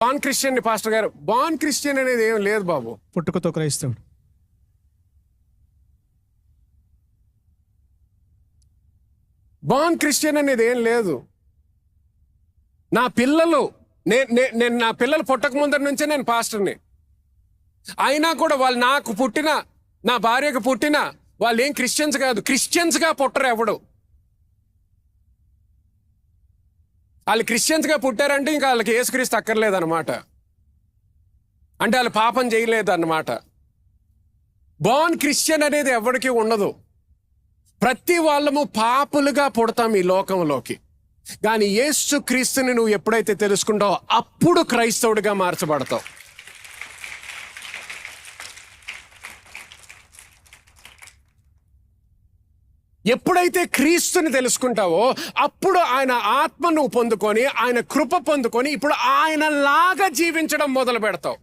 బాన్ Christian pastor గారు, బాన్ Christian అనేది ఏం లేదు బాబు. పుట్టుకతో క్రైస్తవుడు. బాన్ క్రిస్టియన్ అనేది ఏం లేదు. నా పిల్లలు నేను నా పిల్లలు పుట్టక ముందర నుంచే నేను పాస్టర్ని. అయినా కూడా వాళ్ళు నాకు పుట్టిన, నా భార్యకు పుట్టిన వాళ్ళు ఏం క్రిస్టియన్స్ కాదు. క్రిస్టియన్స్గా పుట్టరు ఎవడు. వాళ్ళు క్రిస్టియన్స్గా పుట్టారంటే ఇంకా వాళ్ళకి యేసుక్రీస్తు అక్కర్లేదన్నమాట. అంటే వాళ్ళు పాపం చేయలేదన్నమాట. బాన్ క్రిస్టియన్ అనేది ఎవరికి ఉండదు. ప్రతి వాళ్ళము పాపులుగా పుడతాం ఈ లోకంలోకి. కానీ యేసు క్రీస్తుని నువ్వు ఎప్పుడైతే తెలుసుకుంటావో అప్పుడు క్రైస్తవుడిగా మార్చబడతావు. ఎప్పుడైతే క్రీస్తుని తెలుసుకుంటావో అప్పుడు ఆయన ఆత్మ నువ్వు పొందుకొని, ఆయన కృప పొందుకొని ఇప్పుడు ఆయన లాగా జీవించడం మొదలు పెడతావు.